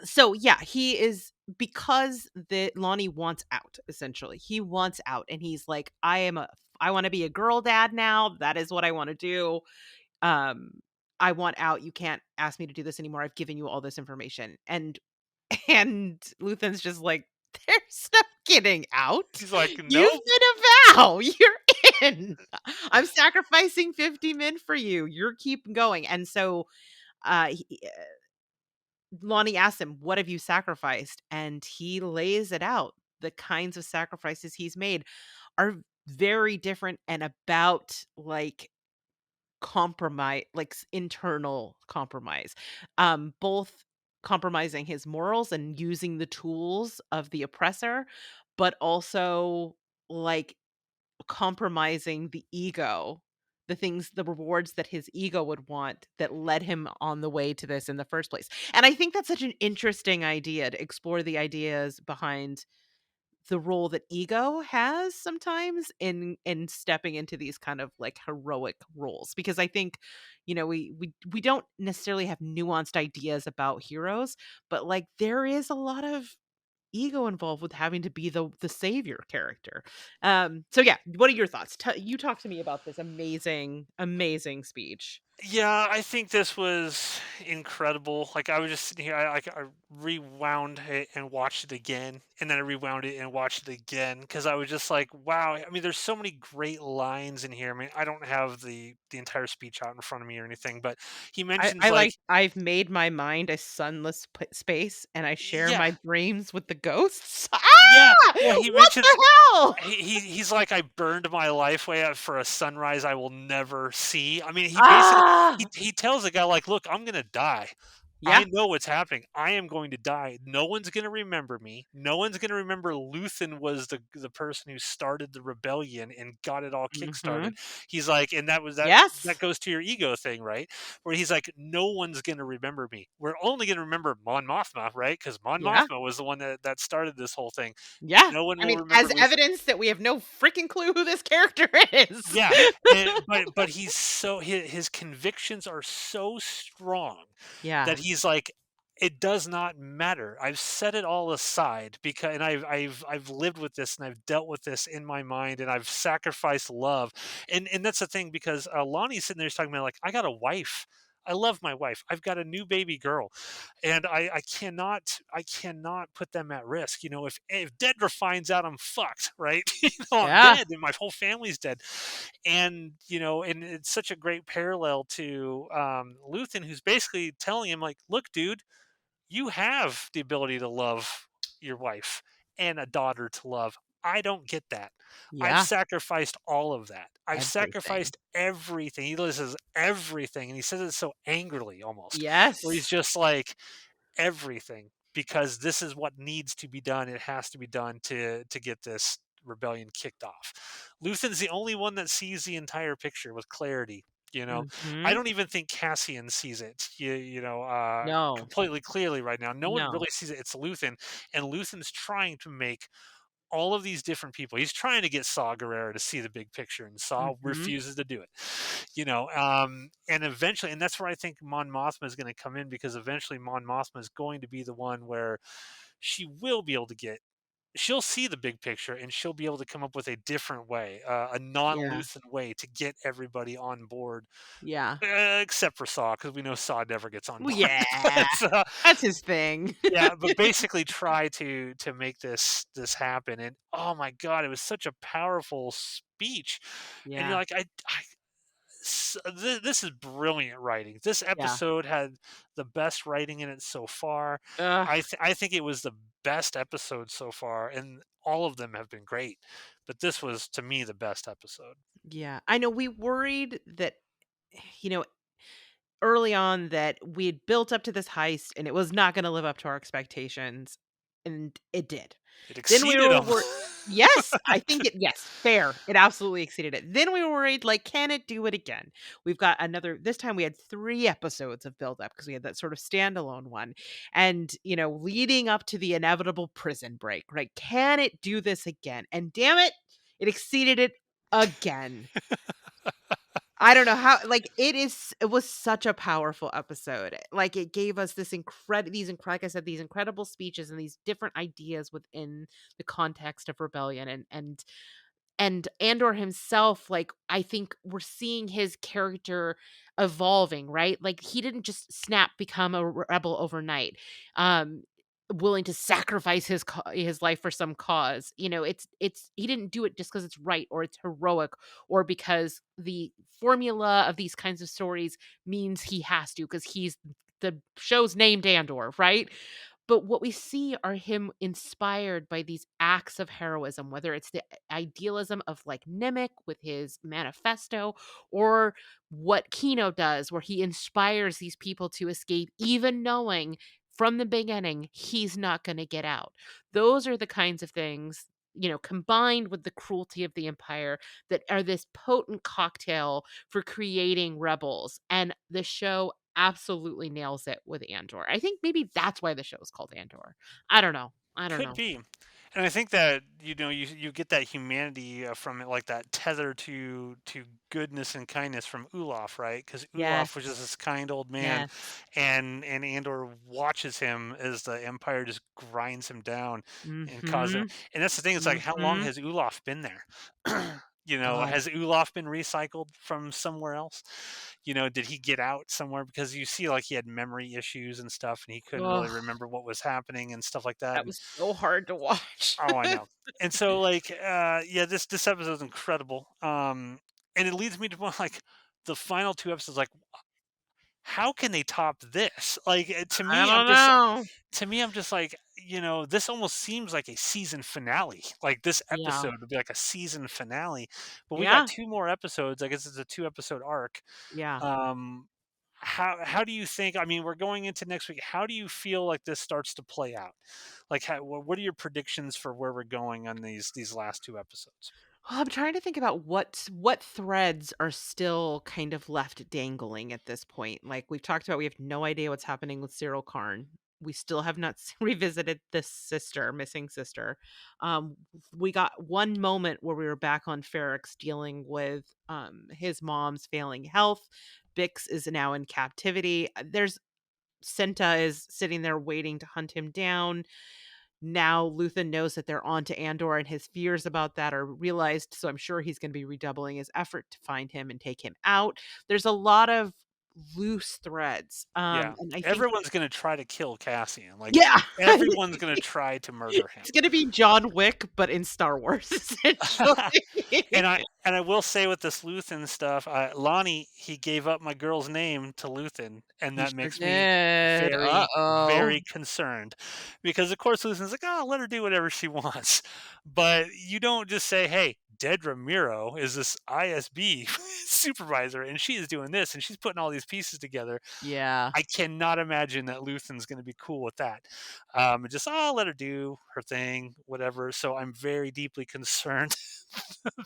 so yeah, he is because the Lonnie wants out, essentially. He wants out and he's like, I want to be a girl dad now. That is what I want to do. Um, I want out. You can't ask me to do this anymore. I've given you all this information. And Luthen's just like, there's no getting out. He's like, You've "Nope." been a vow. You're in. I'm sacrificing 50 men for you. You're keep going. And so he, Lonnie asks him, "What have you sacrificed?" And he lays it out. The kinds of sacrifices he's made are very different and about like compromise, like internal compromise. Both compromising his morals and using the tools of the oppressor, but also like compromising the ego, the rewards that his ego would want that led him on the way to this in the first place. And I think that's such an interesting idea to explore the ideas behind the role that ego has sometimes in stepping into these kind of like heroic roles because I think we don't necessarily have nuanced ideas about heroes, but like there is a lot of ego involved with having to be the savior character. So yeah, what are your thoughts? You talk to me about this amazing speech. Yeah, I think this was incredible. Like I was just sitting here, I rewound it and watched it again, and then I rewound it and watched it again because I was just like, wow. I mean, there's so many great lines in here. I mean, I don't have the entire speech out in front of me or anything, but he mentions I like, like I've made my mind a sunless space and I share yeah, my dreams with the ghosts. yeah. Ah! Well, he What mentions the hell? he's like, I burned my life away out for a sunrise I will never see. I mean, he basically Ah! he tells the guy like, look, I'm gonna die. I Yeah. know what's happening. I am going to die. No one's going to remember me. No one's going to remember Luthen was the person who started the rebellion and got it all kickstarted. Mhm. He's like, and that Yes. goes to your ego thing, right? Where he's like, no one's going to remember me. We're only going to remember Mon Mothma, right? Because Mon Yeah. Mothma was the one that started this whole thing. Yeah. No one I will mean, remember as Luthen. evidence that we have no freaking clue who this character is. Yeah, but he's so his convictions are so strong Yeah. that he's like, it does not matter. I've set it all aside because, and I've lived with this and I've dealt with this in my mind and I've sacrificed love, and that's the thing because Lonnie's sitting there talking about like, I got a wife. I love my wife. I've got a new baby girl, and I cannot put them at risk. You know, if Dedra finds out I'm fucked, right? I'm Yeah. dead and my whole family's dead. And and it's such a great parallel to Luthen, who's basically telling him like, look, dude, you have the ability to love your wife and a daughter to love. I don't get that. I've Yeah. sacrificed all of that. I've Everything. sacrificed everything. He lists everything, and he says it so angrily, almost, where he's Yes. just like, everything, because this is what needs to be done. It has to be done to get this rebellion kicked off. Luthen's the only one that sees the entire picture with clarity. I Mhm. don't even think Cassian sees it. No. Completely clearly right now. No one No. really sees it. It's Luthen, and Luthen's trying to make all of these different people. He's trying to get Saw Gerrera to see the big picture, and Saw Mhm. refuses to do it. And eventually, and that's where I think Mon Mothma is going to come in because eventually Mon Mothma is going to be the one where she will be able to get. She'll see the big picture and she'll be able to come up with a different way, a Yeah. non-Luthen way to get everybody on board, Yeah. except for Saw, because we know Saw never gets on Well, board. yeah. but, That's his thing. yeah, but basically try to make this happen. And oh my god, it was such a powerful speech. And you're Yeah. like, I this is brilliant writing. This Yeah. episode had the best writing in it so far. Ugh. I think it was the best episode so far, and all of them have been great. But this was to me the best episode. Yeah. I know we worried that, you know, early on that we'd built up to this heist and it was not gonna live up to our expectations, and it did. It Then we exceeded were them. wor Yes, I think it yes, fair. It absolutely exceeded it. Then we were worried, like, can it do it again? We've got another this time we had 3 episodes of build up because we had that sort of standalone one, and, leading up to the inevitable prison break, right? Can it do this again? And damn it, it exceeded it again. I don't know how like, it was such a powerful episode. Like, it gave us like I said, these incredible speeches and these different ideas within the context of rebellion and Andor himself, like, I think we're seeing his character evolving, right? Like, he didn't just snap become a rebel overnight, um, willing to sacrifice his life for some cause. It's he didn't do it just because it's right or it's heroic or because the formula of these kinds of stories means he has to because he's the show's named Andor, right? But what we see are him inspired by these acts of heroism, whether it's the idealism of like Nemec with his manifesto, or what Kino does, where he inspires these people to escape, even knowing from the beginning he's not going to get out. Those are the kinds of things, combined with the cruelty of the Empire, that are this potent cocktail for creating rebels. And the show absolutely nails it with Andor. I think maybe that's why the show is called Andor. I don't know. I don't Could know. be. And I think that you get that humanity from it, like that tether to goodness and kindness from Olaf, right? Because Olaf was just Yes. this kind old man, Yes. and Andor watches him as the Empire just grinds him down and causes him. Mhm. And that's the thing. It's like, how long Mhm. has Olaf been there? God. Has Olaf been recycled from somewhere else? Did he get out somewhere? Because you see, like, he had memory issues and stuff, and he couldn't really Ugh, remember what was happening and stuff like that. that was so hard to watch. Oh, I know. And so, like, yeah, this episode is incredible. And it leads me to like the final two episodes. Like, how can they top this? Like, I don't know. to me, I'm just like, this almost seems like a season finale. Like this Yeah. episode would be like a season finale, but we got Yeah. two more episodes. I guess it's a 2 episode arc. Yeah. Um, how do you think? I mean, we're going into next week. How do you feel like this starts to play out? Like, what are your predictions for where we're going on these last 2 episodes? Well, I'm trying to think about what threads are still kind of left dangling at this point. Like we've talked about, we have no idea what's happening with Cyril Karn. We still have not revisited this missing sister. We got one moment where we were back on Ferrex dealing with his mom's failing health. Bix is now in captivity. There's Senta is sitting there waiting to hunt him down. Now Luthen knows that they're on to Andor, and his fears about that are realized, so I'm sure he's gonna be redoubling his effort to find him and take him out. There's a lot of loose threads, Yeah, and I think everyone's gonna try to kill Cassian. Like, yeah! everyone's gonna try to murder him. It's gonna be John Wick, but in Star Wars, And essentially. I will say with this Luthen stuff, Lonnie, he gave up my girl's name to Luthen, and He that sure makes me did. very, Uh-oh. very concerned because, of course, Luthen's like, "Oh, let her do whatever she wants," but you don't just say, "Hey, Dead Ramiro is this ISB supervisor, and she is doing this, and she's putting all these pieces together." Yeah. I cannot imagine that Luthen's going to be cool with that. Just, "Oh, let her do her thing, whatever." So I'm very deeply concerned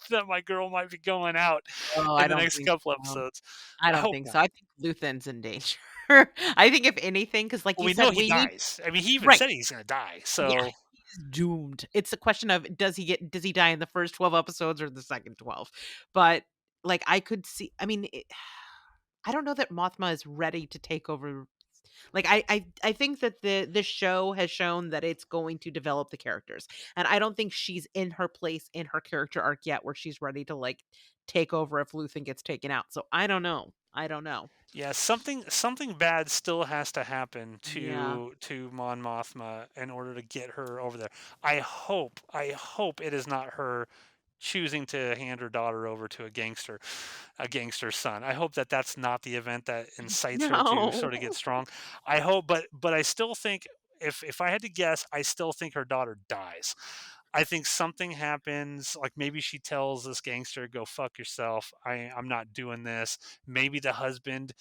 that my girl might be going out Oh, in I the don't next think couple so. episodes. I I don't hope think not. so. I think Luthen's in danger. I think if anything, because like Well, you we know said, he we need dies. I mean, he even right. said he's gonna die. Yeah, So he's doomed. It's a question of does he die in the first 12 episodes or the second 12? But, like, I could see I mean, I don't know that Mothma is ready to take over. Like, I think that this show has shown that it's going to develop the characters, and I don't think she's in her place in her character arc yet where she's ready to, like, take over if Luthen gets taken out. So, I don't know. I don't know. yeah, something bad still has to happen Yeah. to Mon Mothma in order to get her over there. I hope it is not her choosing to hand her daughter over to a gangster son. I hope that that's not the event that incites her to No. sort of get strong. I hope, but I still think if I had to guess, I still think her daughter dies. I think something happens, like maybe she tells this gangster, "Go fuck yourself. I'm not doing this." Maybe the husband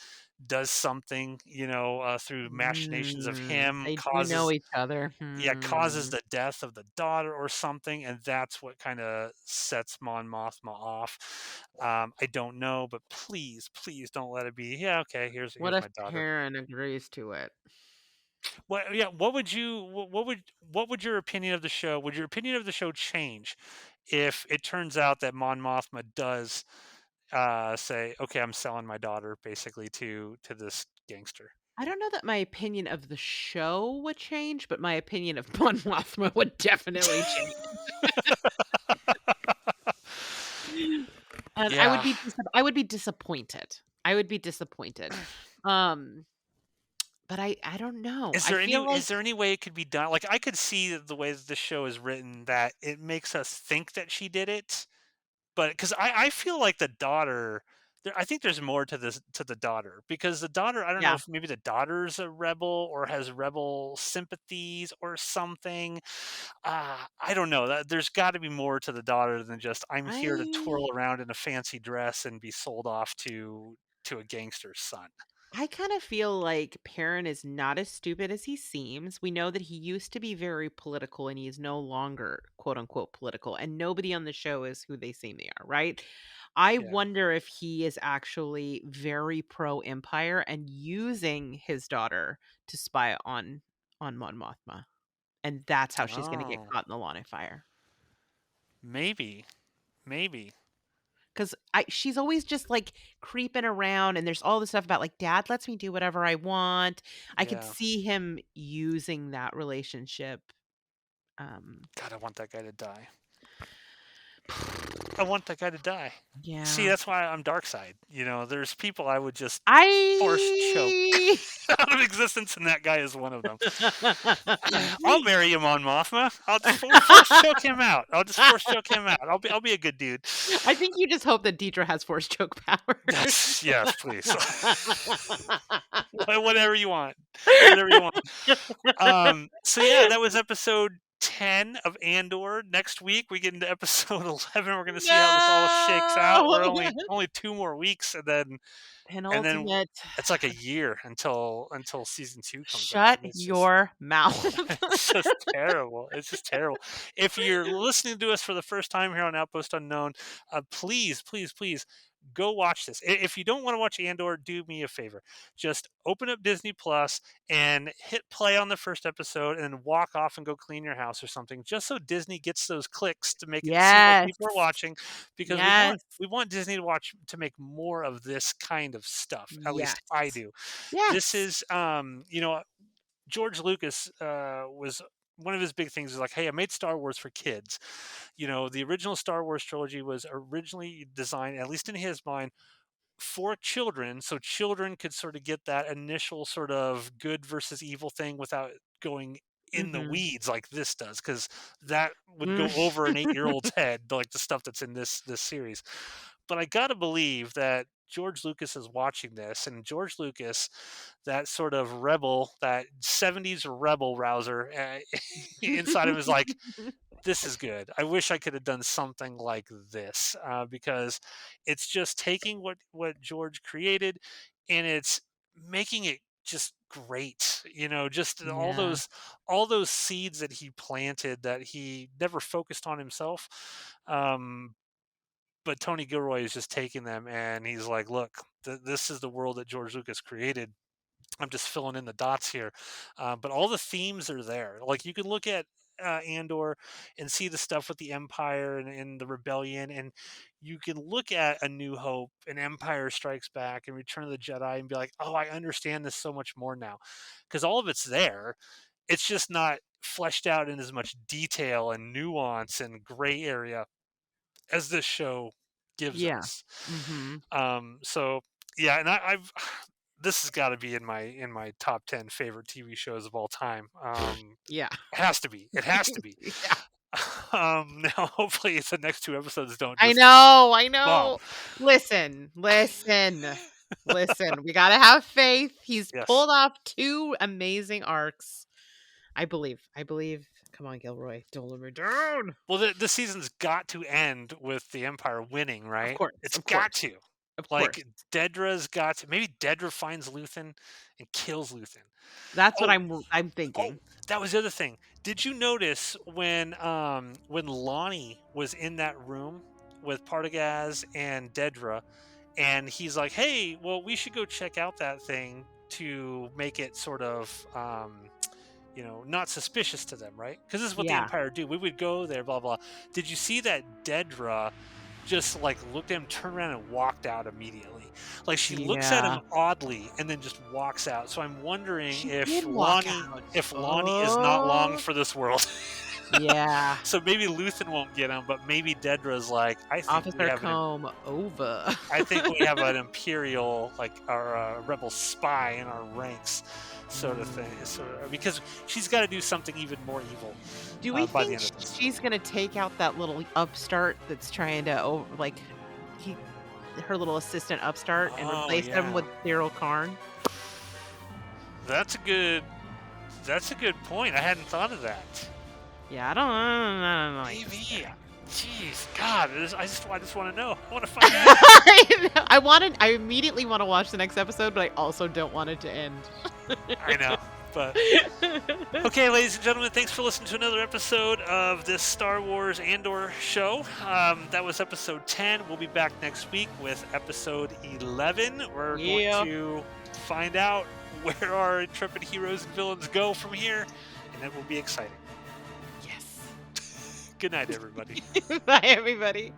does something, through machinations of him, They do know causes each other. causes the death of the daughter or something, and that's what kind of sets Mon Mothma off. I don't know, but please, please don't let it be. Yeah, okay. What Here's if my daughter. Perrin agrees to it? What? Yeah. What would your opinion of the show? Would your opinion of the show change if it turns out that Mon Mothma does say, "Okay, I'm selling my daughter basically to this gangster"? I don't know that my opinion of the show would change, but my opinion of Mon Mothma would definitely change. And Yeah. I would be disappointed. I would be disappointed. Um, but I don't know. I feel like Is there any way it could be done? Like, I could see the way that the show is written that it makes us think that she did it, but because I feel like the daughter, I think there's more to this to the daughter because the daughter, I don't know yeah. if maybe the daughter's a rebel or has rebel sympathies or something. I don't know. There's got to be more to the daughter than just I'm here to I twirl around in a fancy dress and be sold off to a gangster's son. I kind of feel like Perrin is not as stupid as he seems. We know that he used to be very political and he is no longer quote unquote political, and nobody on the show is who they seem they are, right? I Yeah. wonder if he is actually very pro Empire and using his daughter to spy on Mon Mothma. And that's how she's gonna get Oh, caught in the Lawn Fire. maybe, maybe. 'Cause she's always just, like, creeping around, and there's all this stuff about, like, "Dad lets me do whatever I want." I could Yeah. see him using that relationship, um God, I want that guy to die. I want that guy to die. See, Yeah. that's why I'm dark side. There's people I would just force choke I out of existence, and that guy is one of them. I'll marry him on Mothma. I'll just force choke him out. I'll just force choke him out. I'll be a good dude. I think you just hope that Deidre has force choke powers. That's yes, please. Whatever you want. Whatever you want. So yeah, that was episode 10 of Andor. Next week we get into episode 11. We're gonna see how this all shakes out. We're No! only 2 more weeks, and then Penultimate. it's like a year until season 2 comes out. Shut And it's just your mouth. it's just terrible. It's just terrible. If you're listening to us for the first time here on Outpost Unknown, please, please, please go watch this. If you don't want to watch Andor, do me a favor. Just open up Disney Plus and hit play on the first episode and then walk off and go clean your house or something, just so Disney gets those clicks to make it seem like Yes. people are watching because we Yes. want we want Disney to make more of this kind of stuff. At least Yes. I do. This Yes. is George Lucas was one of his big things is like, hey, I made Star Wars for kids. The original Star Wars trilogy was originally designed, at least in his mind, for children, so children could sort of get that initial sort of good versus evil thing without going in the Mhm. weeds like this does, because that would Mm. go over an 8-year-old's head, like the stuff that's in this series. But I gotta believe that George Lucas is watching this, and George Lucas, that sort of rebel, that 70s rebel rouser inside of him is like, this is good. I wish I could have done something like this, because it's just taking what George created and it's making it just great. Just Yeah. all those seeds that he planted that he never focused on himself. But Tony Gilroy is just taking them and he's like, look, this is the world that George Lucas created. I'm just filling in the dots here. But all the themes are there. Like you can look at Andor and see the stuff with the Empire and the Rebellion, and you can look at A New Hope and Empire Strikes Back and Return of the Jedi and be like, oh, I understand this so much more now, because all of it's there. It's just not fleshed out in as much detail and nuance and gray area as this show gives Yeah. us. Mhm. So yeah, and I've this has got to be in my top 10 favorite TV shows of all time. Yeah. It has to be. It has to be. Yeah. Now, hopefully, the next two episodes don't I just know, I bomb. know. Listen, listen, listen. We gotta have faith. He's Yes. pulled off 2 amazing arcs. I believe. Come on, Gilroy, don't let me down. Well, the season's got to end with the Empire winning, Of right? course, It's of got course, to. of Like course. Dedra's got to. Maybe Dedra finds Luthen and kills Luthen. That's what Oh, I'm oh, thinking. that was the other thing. Did you notice when Lonnie was in that room with Partagaz and Dedra, and he's like, "Hey, well, we should go check out that thing to make it sort of not suspicious to them, right? Because this is what the Yeah, Empire do. We would go there, blah blah. Did you see that Dedra just like looked at him, turned around, and walked out immediately? Like she looks at him yeah. oddly and then just walks out. So I'm wondering She if did walk Lonnie, out. if Lonnie is not long Oh, for this world. yeah. So maybe Luthen won't get him, but maybe Dedra's like, Officer Combe over. I think we have an Imperial, like our rebel spy in our ranks, sort of thing. Mm. Because she's got to do something even more evil Do we by the think end of this. she's gonna take out that little upstart that's trying to he her little assistant upstart and Oh replace him yeah, with Cyril Karn? that's a good. That's a good point. I hadn't thought of that. Yeah, I don't like this Maybe. guy. Jeez, God, I just want to know. I want to find out. I know. I immediately want to watch the next episode, but I also don't want it to end. I know, but okay, ladies and gentlemen, thanks for listening to another episode of this Star Wars Andor show. That was episode 10. We'll be back next week with episode 11. We're going Yeah. to find out where our intrepid heroes and villains go from here, and it will be exciting. Yes. Good night, everybody. Bye, everybody.